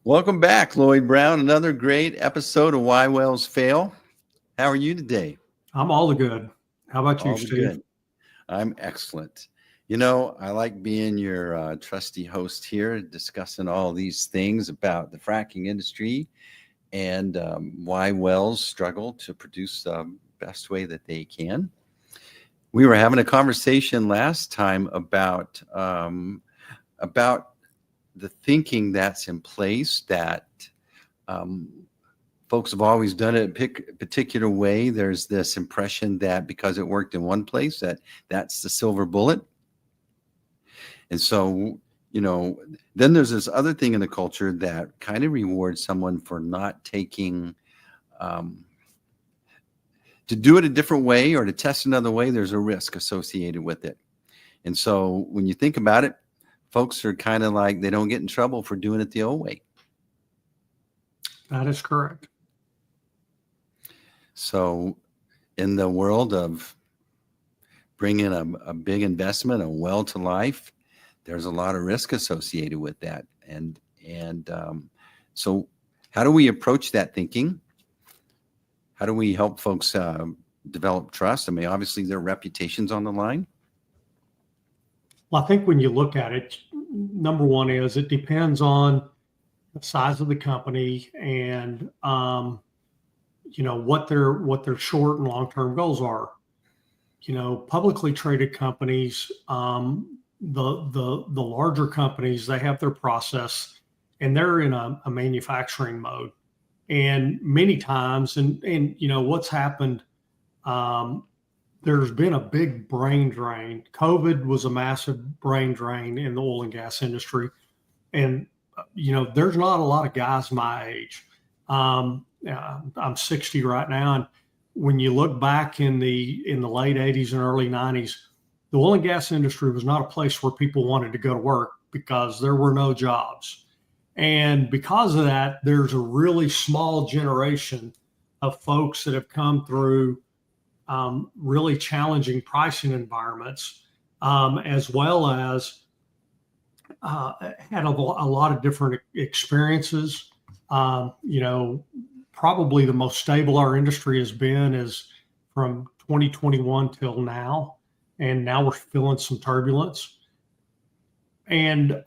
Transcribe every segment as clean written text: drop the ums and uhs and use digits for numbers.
Welcome back, Lloyd Brown. Another great episode of Why Wells Fail. How are you today? I'm all the good. How about you, All the Steve? good. I'm excellent. You know, I like being your trusty host here, discussing all these things about the fracking industry and why wells struggle to produce the best way that they can. We were having a conversation last time about the thinking that's in place that um, folks have always done it a particular way. There's this impression that because it worked in one place, that's the silver bullet. And so, then there's this other thing in the culture that kind of rewards someone for not taking, to do it a different way or to test another way. There's a risk associated with it. And so when you think about it, folks are kind of like, they don't get in trouble for doing it the old way. That is correct. So in the world of bringing a big investment, a well to life, there's a lot of risk associated with that. And so how do we approach that thinking? How do we help folks develop trust? I mean, obviously their reputation's on the line. Well, I think when you look at it, number one is it depends on the size of the company and what their short and long-term goals are. Publicly traded companies, the larger companies, they have their process and they're in a manufacturing mode. And many times, and what's happened, there's been a big brain drain. COVID was a massive brain drain in the oil and gas industry. And, there's not a lot of guys my age. I'm 60 right now. And when you look back in the late 80s and early 90s, the oil and gas industry was not a place where people wanted to go to work because there were no jobs. And because of that, there's a really small generation of folks that have come through really challenging pricing environments, as well as had a lot of different experiences. Probably the most stable our industry has been is from 2021 till now. And now we're feeling some turbulence. And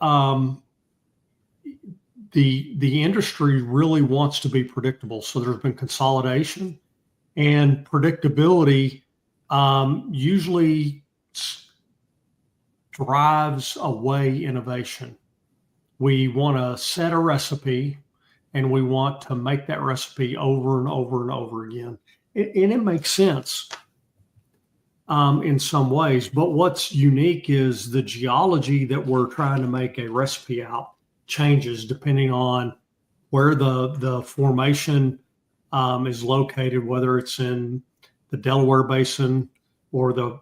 the industry really wants to be predictable. So there's been consolidation, and predictability usually drives away innovation. We want to set a recipe and we want to make that recipe over and over and over again. And it makes sense in some ways, but what's unique is the geology that we're trying to make a recipe out changes depending on where the formation is located, whether it's in the Delaware Basin or the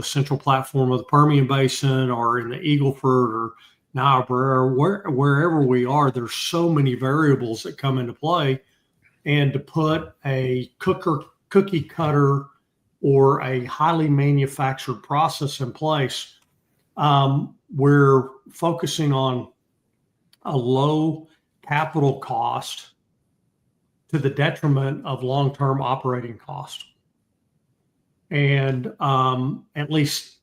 central platform of the Permian Basin or in the Eagle Ford or Niobrara, wherever we are. There's so many variables that come into play, and to put a cookie cutter or a highly manufactured process in place, we're focusing on a low capital cost to the detriment of long-term operating cost. And at least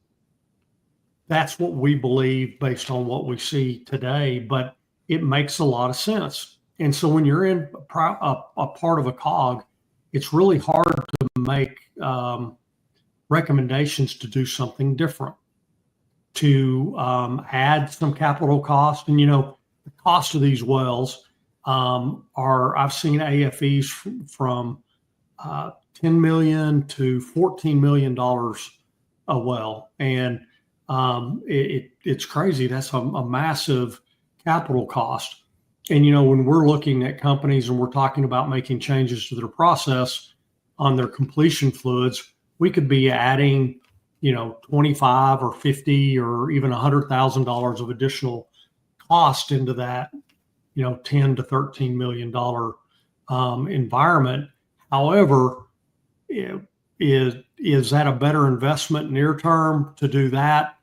that's what we believe based on what we see today, but it makes a lot of sense. And so when you're in a part of a cog, it's really hard to make recommendations to do something different, to add some capital cost. And, the cost of these wells I've seen AFEs from $10 million to $14 million a well. And it's crazy. That's a massive capital cost. And, when we're looking at companies and we're talking about making changes to their process on their completion fluids, we could be adding, 25 or 50 or even $100,000 of additional cost into that, $10 to $13 million environment. However, is that a better investment near term to do that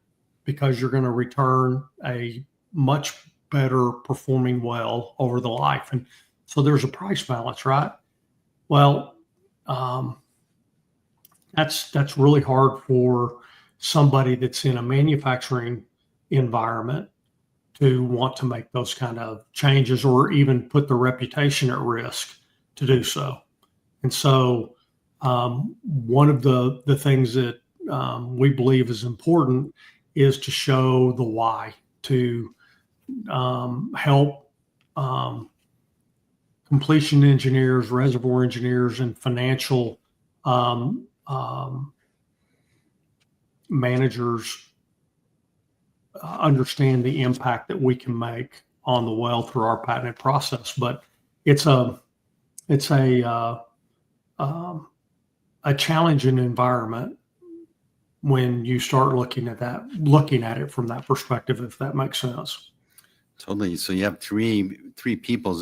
because you're going to return a much better performing well over the life. And so there's a price balance, right? Well, that's really hard for somebody that's in a manufacturing environment to want to make those kind of changes or even put the reputation at risk to do so. And so one of the things that we believe is important is to show the why, to help completion engineers, reservoir engineers, and financial managers understand the impact that we can make on the well through our patented process. But it's a challenging environment when you start looking at it from that perspective, if that makes sense. Totally. So you have three people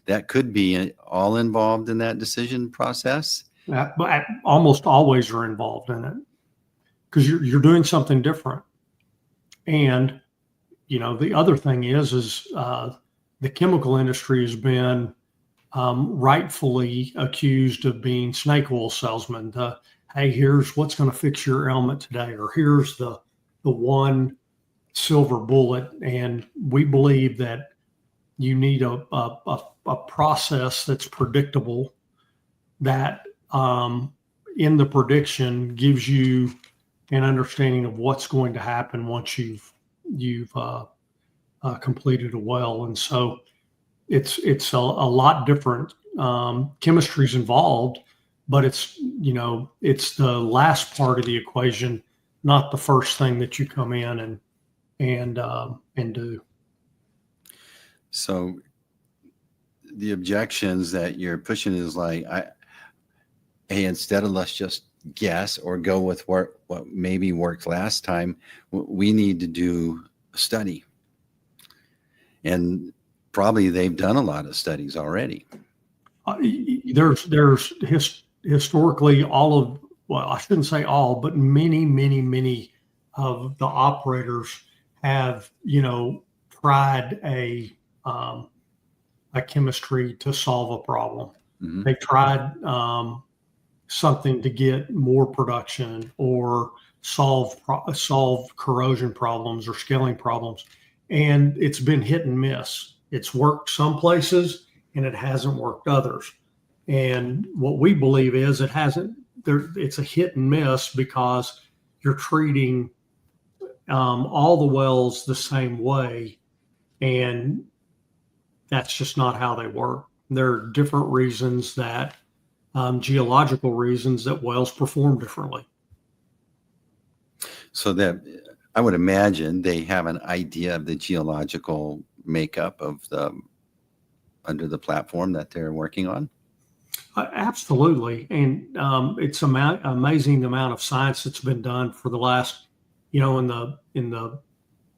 that could be all involved in that decision process. But almost always are involved in it because you're doing something different. And the other thing is the chemical industry has been rightfully accused of being snake oil salesmen. Hey, here's what's going to fix your ailment today, or here's the one silver bullet. And we believe that you need a process that's predictable, that in the prediction gives you an understanding of what's going to happen once you've completed a well. And so it's a lot different. Chemistry's involved, but it's the last part of the equation, not the first thing that you come in and do. So the objections that you're pushing is like, hey, instead of let's just guess or go with what maybe worked last time, we need to do a study. And probably they've done a lot of studies already. There's historically I shouldn't say all, but many of the operators have, tried a chemistry to solve a problem. Mm-hmm. They tried something to get more production or solve corrosion problems or scaling problems. And it's been hit and miss. It's worked some places and it hasn't worked others. And what we believe is it's a hit and miss because you're treating all the wells the same way. And that's just not how they work. There are different reasons geological reasons that wells perform differently. So that I would imagine they have an idea of the geological makeup of under the platform that they're working on. Absolutely. And it's amazing the amount of science that's been done for the last, in the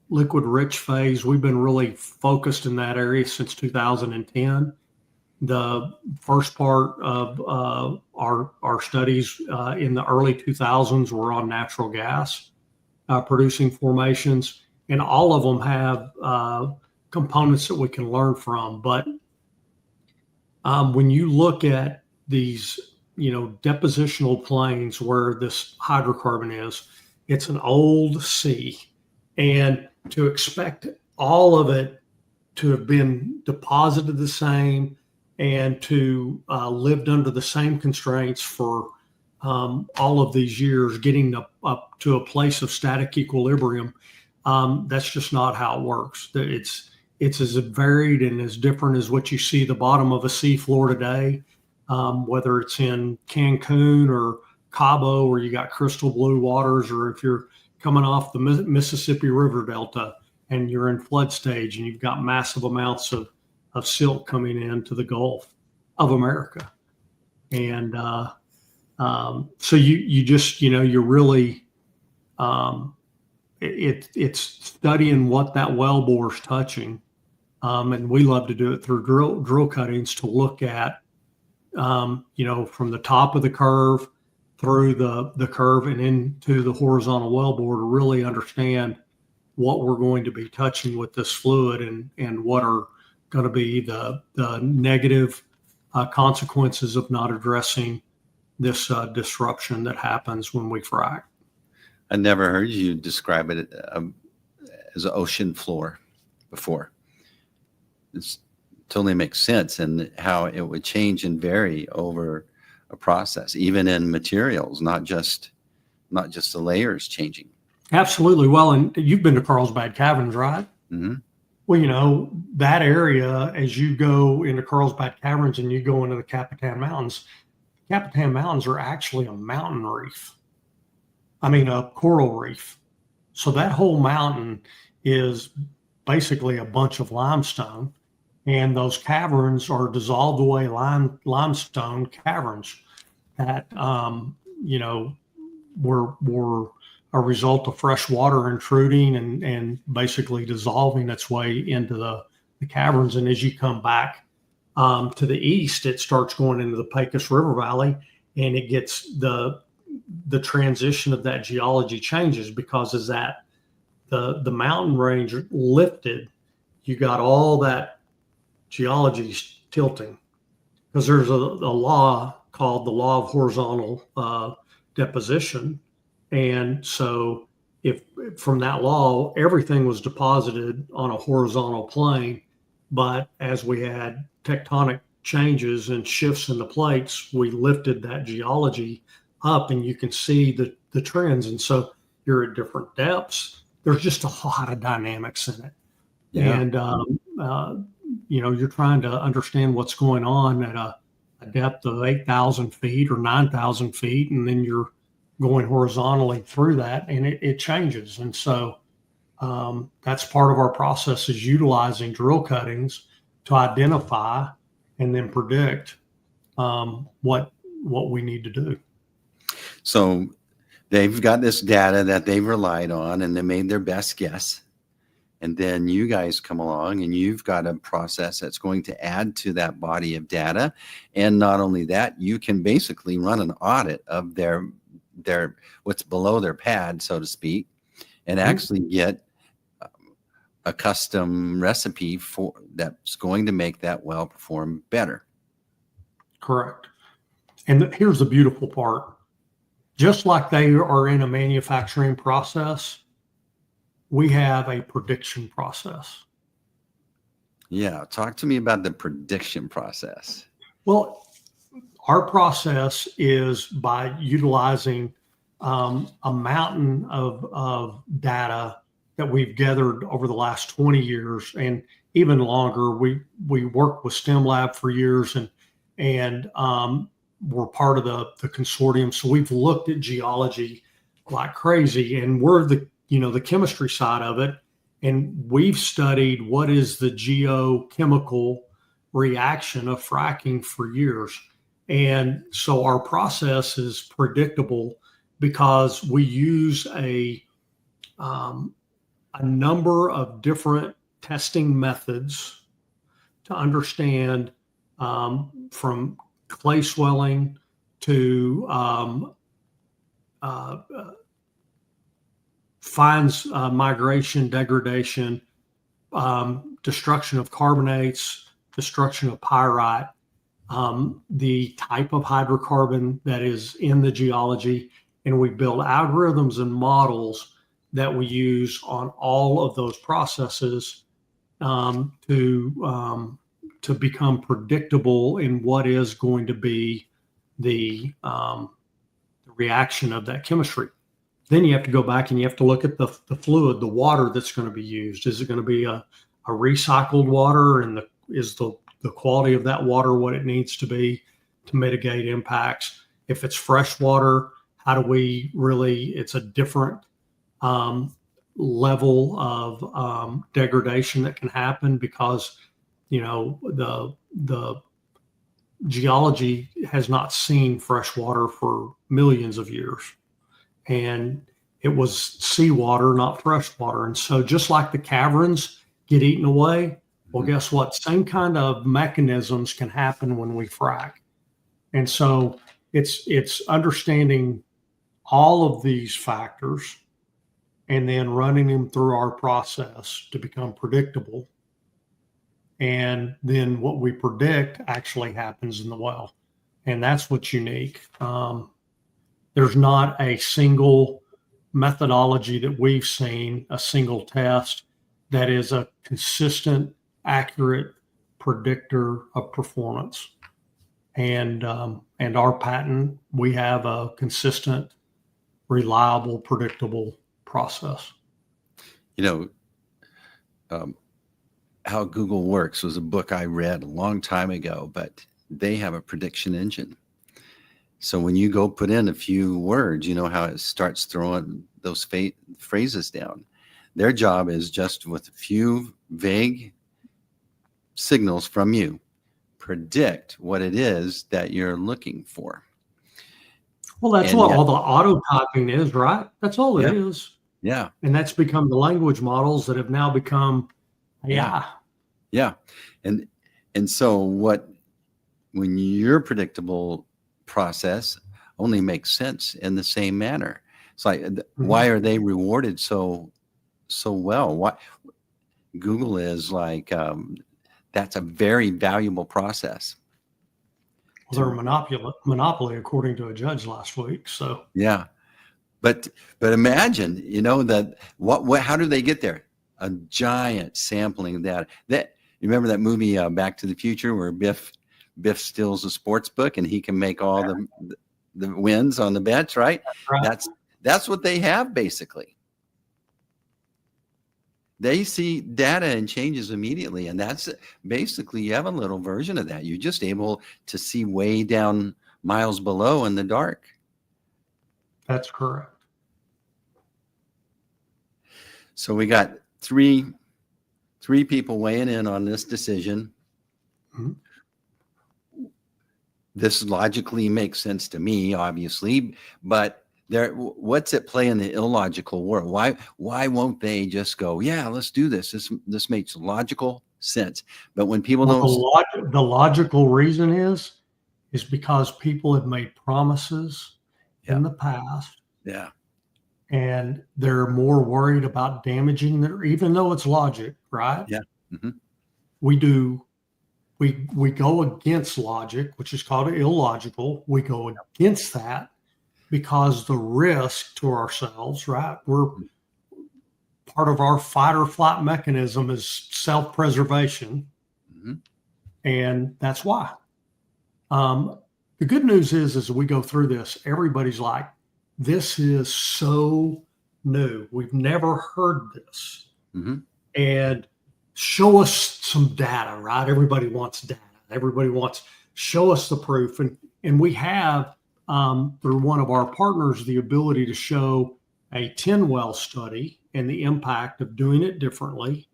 liquid rich phase. We've been really focused in that area since 2010. The first part of our studies in the early 2000s were on natural gas producing formations, and all of them have components that we can learn from. But when you look at these, depositional plains where this hydrocarbon is, it's an old sea, and to expect all of it to have been deposited the same and to lived under the same constraints for all of these years, getting up to a place of static equilibrium, that's just not how it works. It's as varied and as different as what you see the bottom of a seafloor today, whether it's in Cancun or Cabo, where you got crystal blue waters, or if you're coming off the Mississippi River Delta and you're in flood stage and you've got massive amounts of silt coming into the Gulf of America. And so you just, you're really, it's studying what that well bore's touching. And we love to do it through drill cuttings to look at, from the top of the curve through the curve and into the horizontal wellbore to really understand what we're going to be touching with this fluid and what are going to be the negative consequences of not addressing this disruption that happens when we frack. I never heard you describe it as an ocean floor before. It totally makes sense, and how it would change and vary over a process, even in materials, not just the layers changing. Absolutely. Well, and you've been to Carlsbad Caverns, right? Mm-hmm. Well, that area, as you go into Carlsbad Caverns and you go into the Capitan Mountains are actually a mountain reef. I mean, a coral reef. So that whole mountain is basically a bunch of limestone, and those caverns are dissolved away limestone caverns that, were a result of fresh water intruding and basically dissolving its way into the caverns. And as you come back to the east, it starts going into the Pecos River Valley, and it gets the transition of that geology changes, because as that the mountain range lifted, you got all that geology tilting, because there's a law called the law of horizontal deposition. And so if from that law, everything was deposited on a horizontal plane, but as we had tectonic changes and shifts in the plates, we lifted that geology up, and you can see the trends. And so you're at different depths. There's just a lot of dynamics in it. Yeah. And, you're trying to understand what's going on at a depth of 8,000 feet or 9,000 feet, and then you're going horizontally through that, and it changes. And so that's part of our process, is utilizing drill cuttings to identify and then predict what we need to do. So they've got this data that they've relied on, and they made their best guess. And then you guys come along and you've got a process that's going to add to that body of data. And not only that, you can basically run an audit of their what's below their pad, so to speak, and actually get a custom recipe for that's going to make that well perform better. Correct. And here's the beautiful part. Just like they are in a manufacturing process, we have a prediction process. Yeah. Talk to me about the prediction process. Well, our process is by utilizing a mountain of data that we've gathered over the last 20 years and even longer. We worked with STEM Lab for years, and we're part of the consortium. So we've looked at geology like crazy, and we're the chemistry side of it. And we've studied what is the geochemical reaction of fracking for years. And so our process is predictable because we use a number of different testing methods to understand from clay swelling to fines migration, degradation, destruction of carbonates, destruction of pyrite, the type of hydrocarbon that is in the geology. And we build algorithms and models that we use on all of those processes to become predictable in what is going to be the reaction of that chemistry. Then you have to go back and you have to look at the fluid, the water that's going to be used. Is it going to be a recycled water, and is the quality of that water what it needs to be to mitigate impacts? If it's fresh water, how do we it's a different level of degradation that can happen, because the geology has not seen fresh water for millions of years, and it was seawater, not fresh water. And so just like the caverns get eaten away, well, guess what? Same kind of mechanisms can happen when we frack. And so it's understanding all of these factors and then running them through our process to become predictable. And then what we predict actually happens in the well. And that's what's unique. There's not a single methodology that we've seen, a single test that is a consistent, accurate predictor of performance. And our patent, we have a consistent, reliable, predictable process. How Google works was a book I read a long time ago, but they have a prediction engine. So when you go put in a few words, you know how it starts throwing those phrases down. Their job is just with a few vague signals from you, predict what it is that you're looking for. Well, that's what all the auto typing is, right? That's all it is. Yeah. And that's become the language models that have now become AI. Yeah. And so when your predictable process only makes sense in the same manner, it's like, why are they rewarded so well? Why Google is like, that's a very valuable process. Well, they're a monopoly, according to a judge last week. So yeah, but imagine, that how do they get there? A giant sampling of data. That, you remember that movie Back to the Future, where Biff steals a sports book and he can make all the wins on the bets, right? That's what they have basically. They see data and changes immediately, and that's basically, you have a little version of that. You're just able to see way down miles below in the dark. That's correct. So we got three people weighing in on this decision. Mm-hmm. This logically makes sense to me, obviously, but what's at play in the illogical world? Why won't they just go, yeah, let's do this? This makes logical sense. But when people don't, the logical reason is because people have made promises in the past. Yeah. And they're more worried about damaging even though it's logic, right? Yeah. Mm-hmm. We go against logic, which is called illogical. We go against that because the risk to ourselves, right? We're part of our fight or flight mechanism is self-preservation. Mm-hmm. And that's why. The good news is, as we go through this, everybody's like, this is so new. We've never heard this. Mm-hmm. And show us some data, right? Everybody wants data. Everybody wants, show us the proof. And we have, through one of our partners, the ability to show a 10-well study and the impact of doing it differently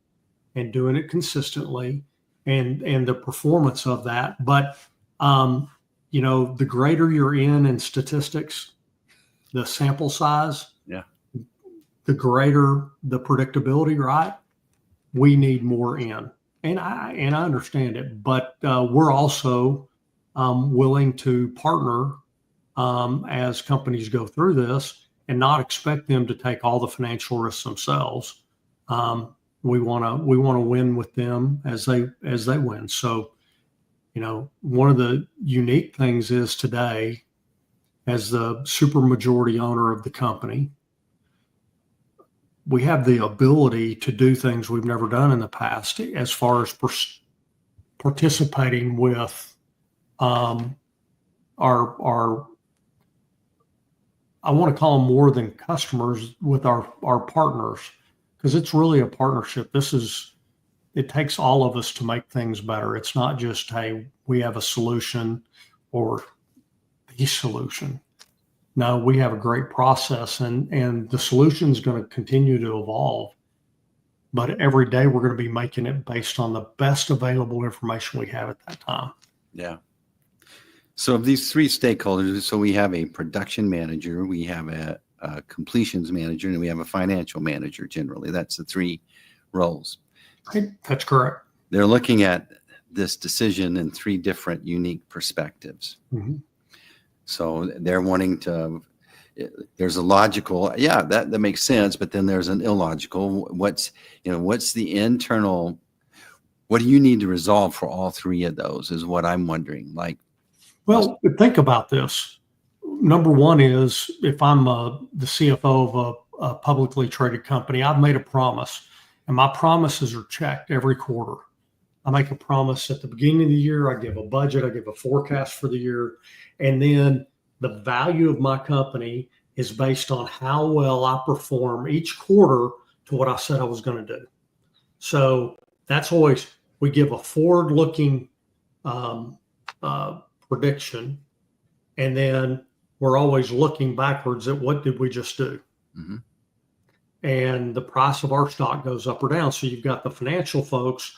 and doing it consistently and the performance of that. But, the greater you're in statistics, the sample size, the greater the predictability, right? We need more in. And I understand it, but we're also willing to partner as companies go through this and not expect them to take all the financial risks themselves. We want to win with them as they win. So, one of the unique things is today, as the super majority owner of the company, we have the ability to do things we've never done in the past as far as participating with our I want to call them more than customers, with our partners, because it's really a partnership. It takes all of us to make things better. It's not just, hey, we have a solution or the solution. No, we have a great process, and the solution is going to continue to evolve. But every day we're going to be making it based on the best available information we have at that time. Yeah. So of these three stakeholders, so we have a production manager, we have a completions manager, and we have a financial manager. Generally, that's the three roles. That's correct. They're looking at this decision in three different unique perspectives. Mm-hmm. So they're wanting to, there's a logical, yeah, that makes sense, but then there's an illogical. What's the internal, what do you need to resolve for all three of those is what I'm wondering. Like, Well, think about this. Number one is if I'm the CFO of a publicly traded company, I've made a promise, and my promises are checked every quarter. I make a promise at the beginning of the year. I give a budget. I give a forecast for the year. And then the value of my company is based on how well I perform each quarter to what I said I was going to do. So that's always, we give a forward-looking prediction, and then we're always looking backwards at what did we just do. Mm-hmm. And the price of our stock goes up or down. So you've got the financial folks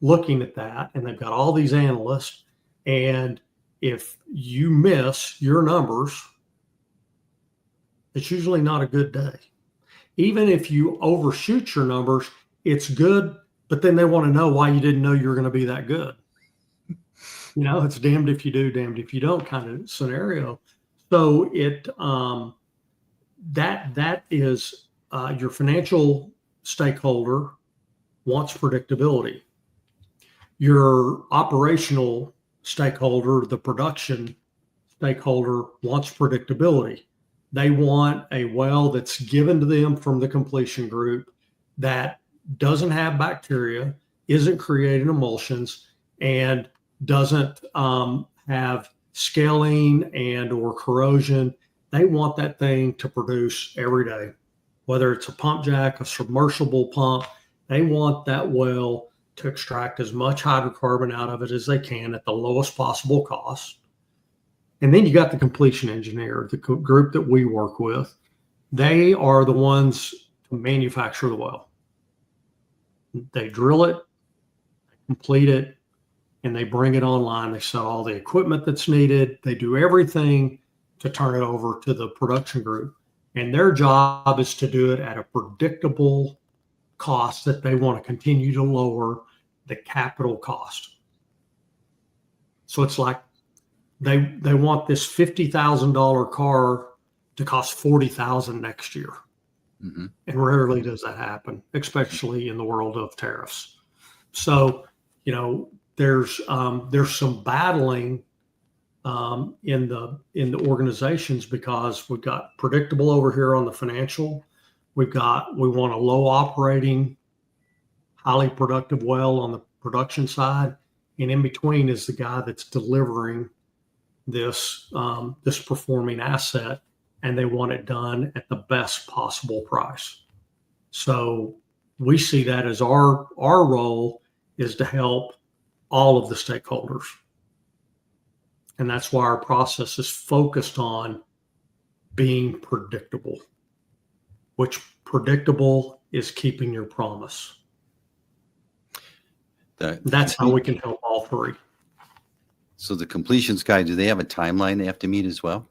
looking at that, and they've got all these analysts. And if you miss your numbers, it's usually not a good day. Even if you overshoot your numbers, it's good, but then they want to know why you didn't know you were going to be that good. It's damned if you do, damned if you don't kind of scenario. So that is your financial stakeholder wants predictability. Your operational stakeholder, the production stakeholder, wants predictability. They want a well that's given to them from the completion group that doesn't have bacteria, isn't creating emulsions, and doesn't have scaling and or corrosion. They want that thing to produce every day, whether it's a pump jack, a submersible pump. They want that well to extract as much hydrocarbon out of it as they can at the lowest possible cost. And then you got the completion engineer, the group that we work with. They are the ones to manufacture the well. They drill it, complete it, and they bring it online. They sell all the equipment that's needed. They do everything to turn it over to the production group. And their job is to do it at a predictable cost that they want to continue to lower the capital cost. So it's like they want this $50,000 car to cost $40,000 next year. Mm-hmm. And rarely does that happen, especially in the world of tariffs. So, there's some battling in the organizations because we've got predictable over here on the financial. We want a low operating, highly productive well on the production side, and in between is the guy that's delivering this performing asset, and they want it done at the best possible price. So we see that as our role is to help all of the stakeholders. And that's why our process is focused on being predictable, which predictable is keeping your promise. That's how we can help all three. So the completions guy, do they have a timeline they have to meet as well?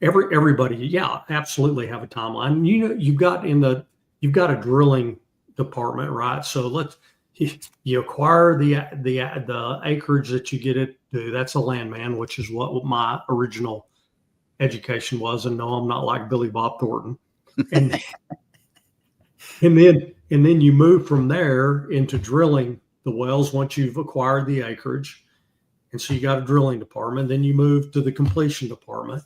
Everybody, yeah, absolutely have a timeline. You've got a drilling department, right? So you acquire the acreage that you get it to. That's a landman, which is what my original education was. And no, I'm not like Billy Bob Thornton. And then you move from there into drilling the wells once you've acquired the acreage. And so you got a drilling department. Then you move to the completion department.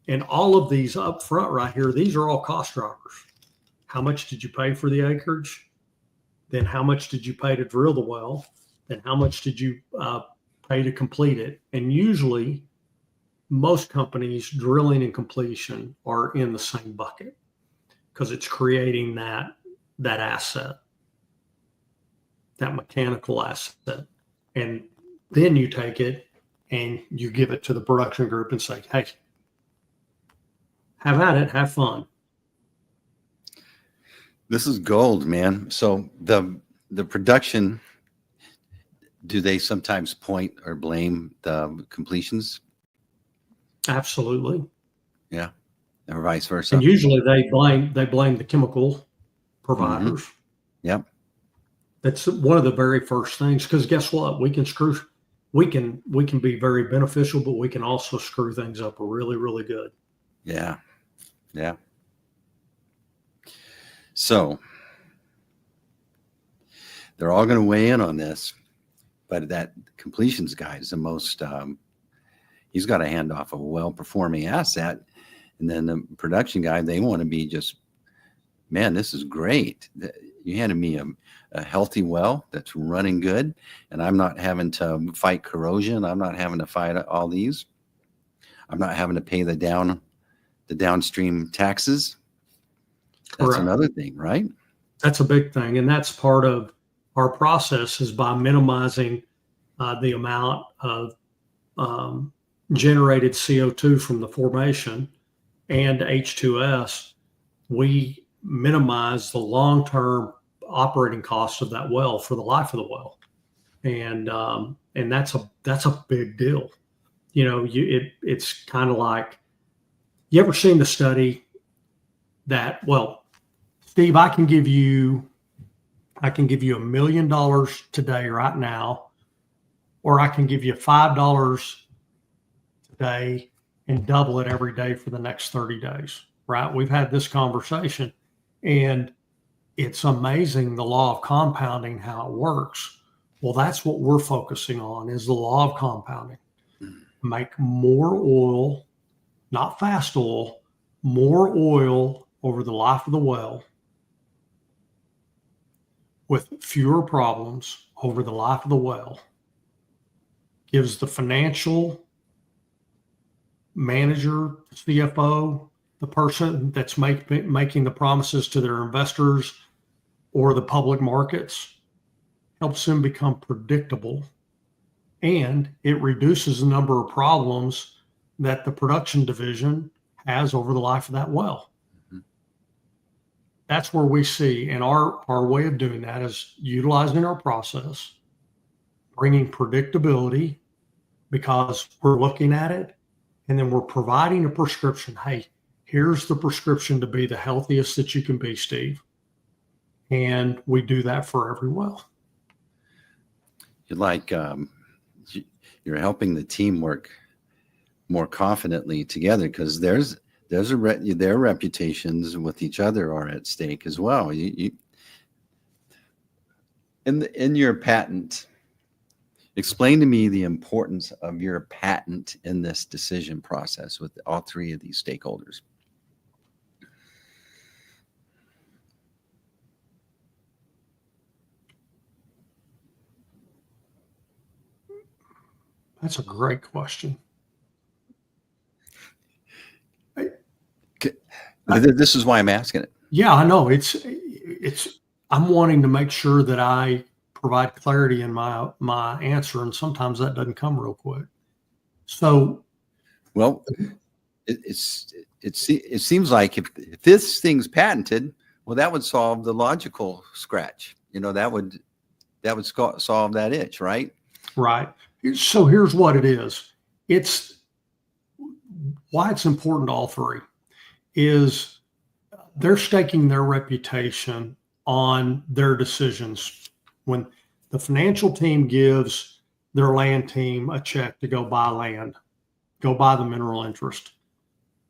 And all of these up front right here, these are all cost drivers. How much did you pay for the acreage? Then how much did you pay to drill the well? Then how much did you pay to complete it? And usually, most companies, drilling and completion are in the same bucket because it's creating that asset, that mechanical asset. And then you take it and you give it to the production group and say, hey, have at it, have fun. This is gold, man. So the production, do they sometimes point or blame the completions? Absolutely. Yeah. Or vice versa. And usually they blame the chemical providers. Mm-hmm. Yep. That's one of the very first things, because guess what? We can be very beneficial, but we can also screw things up really, really good. Yeah. Yeah. So they're all going to weigh in on this, but that completions guy is the most, he's got to hand off a well-performing asset. And then the production guy, they want to be just, man, this is great. You handed me a healthy well that's running good, and I'm not having to fight corrosion. I'm not having to fight all these. I'm not having to pay the downstream taxes. That's Correct. another thing, right? That's a big thing. And that's part of our process, is by minimizing the amount of generated CO2 from the formation and H2S. We minimize the long-term operating costs of that well for the life of the well. And that's a big deal. You know, it's kind of like, you ever seen the study that, well, Steve, I can give you $1 million today, right now, or I can give you $5 today and double it every day for the next 30 days, right? We've had this conversation, and it's amazing, the law of compounding, how it works. Well, that's what we're focusing on, is the law of compounding. Make more oil, not fast oil, more oil over the life of the well, with fewer problems over the life of the well. Gives the financial manager, CFO, the person that's making the promises to their investors or the public markets, helps them become predictable, and it reduces the number of problems that the production division has over the life of that well. Mm-hmm. That's where we see, and our way of doing that is utilizing our process, bringing predictability, because we're looking at it, and then we're providing a prescription. Hey, here's the prescription to be the healthiest that you can be, Steve. And we do that for every well. You're like, you're helping the team work more confidently together, because their reputations with each other are at stake as well. In your patent, explain to me the importance of your patent in this decision process with all three of these stakeholders. That's a great question. This is why I'm asking it. Yeah, I know. I'm wanting to make sure that I provide clarity in my answer, and sometimes that doesn't come real quick. So, well, it seems like if this thing's patented, well, that would solve the logical scratch. You know, that would solve that itch, right? Right. So here's what it is. It's why it's important to all three is they're staking their reputation on their decisions. When the financial team gives their land team a check to go buy land, go buy the mineral interest,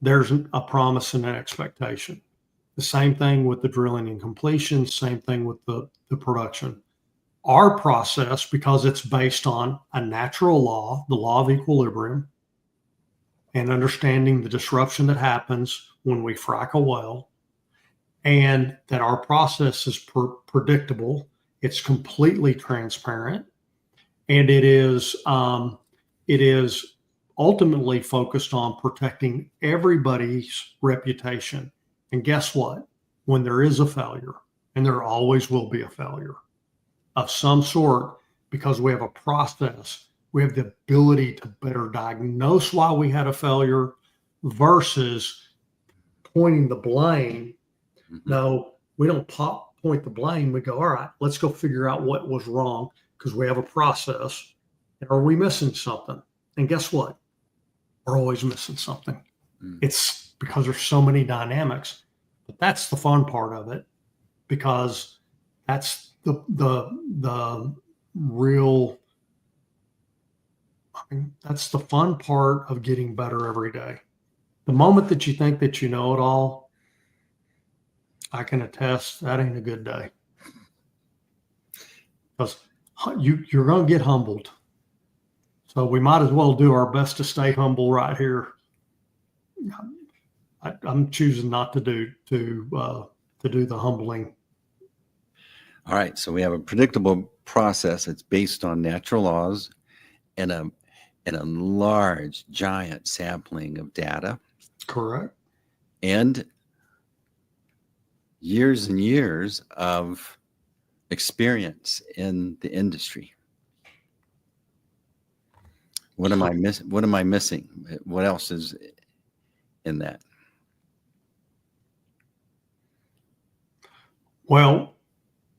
there's a promise and an expectation. The same thing with the drilling and completion, same thing with the production. Our process, because it's based on a natural law, the law of equilibrium, and understanding the disruption that happens when we frack a well, and that our process is predictable, it's completely transparent, and it is ultimately focused on protecting everybody's reputation. And guess what? When there is a failure, and there always will be a failure of some sort, because we have a process, we have the ability to better diagnose why we had a failure versus pointing the blame. Mm-hmm. No, we don't point the blame. We go, all right, let's go figure out what was wrong, because we have a process. And are we missing something? And guess what? We're always missing something. It's because there's so many dynamics. But that's the fun part of it, because that's the real, that's the fun part of getting better every day, The moment that you think that you know it all, I can attest that ain't a good day. Because you're going to get humbled. So we might as well do our best to stay humble right here. I'm choosing not to do the humbling. All right. So we have a predictable process. It's based on natural laws and a large, giant sampling of data. Correct. And years and years of experience in the industry. What am I missing? What am I missing? What else is in that? Well,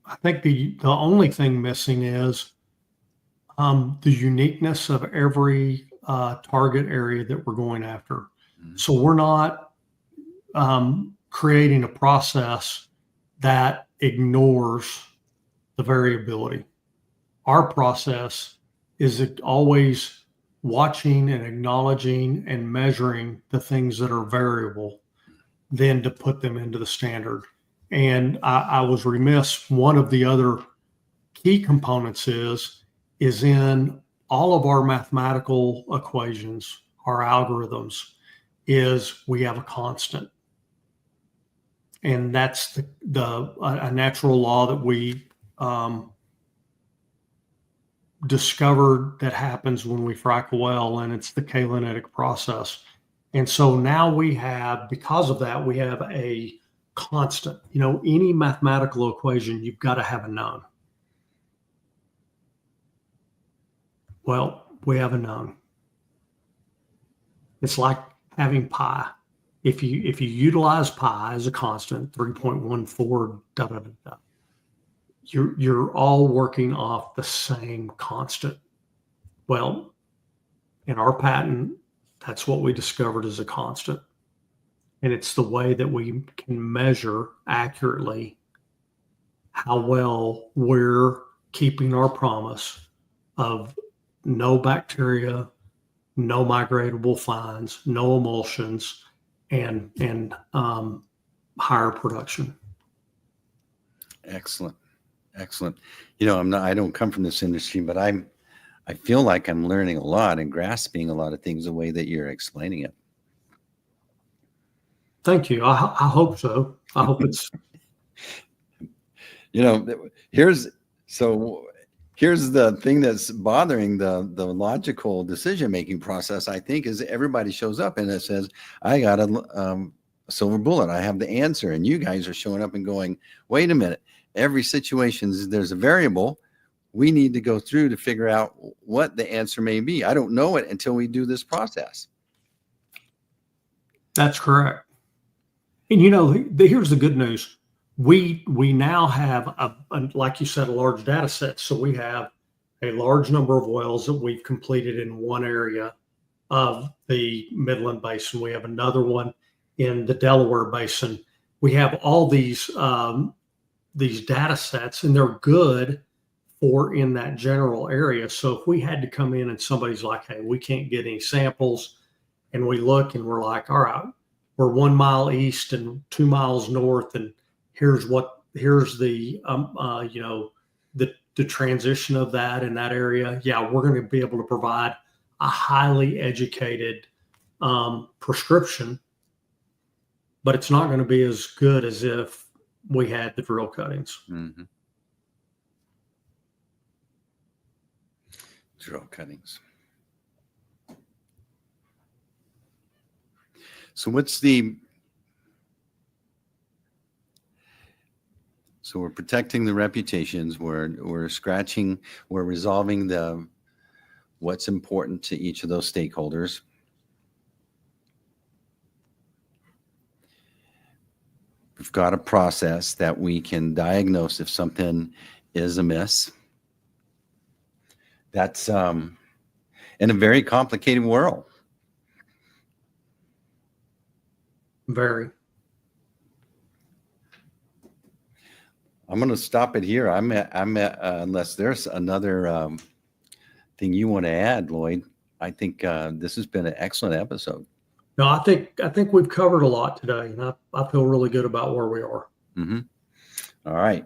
I think the only thing missing is the uniqueness of every target area that we're going after. Mhm. So we're not creating a process that ignores the variability. Our process is always watching and acknowledging and measuring the things that are variable, then to put them into the standard. And I was remiss. One of the other key components is in all of our mathematical equations, our algorithms, is we have a constant. And that's a natural law that we discovered that happens when we frack a well, and it's the K-linetic process. And so now we have, because of that, we have a constant. Any mathematical equation, you've got to have a known. Well, we have a known. It's like having pi. If you utilize pi as a constant, 3.14, da da da da, you're all working off the same constant. Well, in our patent, that's what we discovered as a constant. And it's the way that we can measure accurately how well we're keeping our promise of no bacteria, no migratable fines, no emulsions, and higher production. Excellent. Excellent. I don't come from this industry, but I feel like I'm learning a lot and grasping a lot of things the way that you're explaining it. Thank you. I hope so. I hope it's. Here's the thing that's bothering the logical decision-making process, I think, is everybody shows up and it says, I got a silver bullet. I have the answer. And you guys are showing up and going, wait a minute. Every situation, there's a variable we need to go through to figure out what the answer may be. I don't know it until we do this process. That's correct. And here's the good news. We now have like you said, a large data set. So we have a large number of wells that we've completed in one area of the Midland Basin. We have another one in the Delaware Basin. We have all these data sets, and they're good for in that general area. So if we had to come in and somebody's like, hey, we can't get any samples, and we look and we're like, all right, we're 1 mile east and 2 miles north, and here's the the transition of that in that area. Yeah, we're going to be able to provide a highly educated prescription, but it's not going to be as good as if we had the drill cuttings. Mm-hmm. Drill cuttings. So we're protecting the reputations, we're resolving what's important to each of those stakeholders. We've got a process that we can diagnose if something is amiss. That's in a very complicated world. Very. I'm going to stop it here. I'm at unless there's another thing you want to add, Lloyd. I think this has been an excellent episode. No, I think we've covered a lot today, and I feel really good about where we are. Mm-hmm. All right.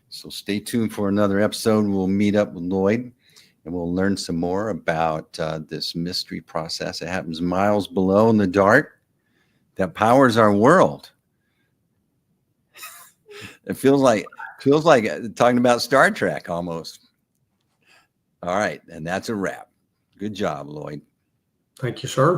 So stay tuned for another episode. We'll meet up with Lloyd and we'll learn some more about this mystery process that happens miles below in the dark that powers our world. It feels like talking about Star Trek almost. All right. And that's a wrap. Good job, Lloyd. Thank you, sir.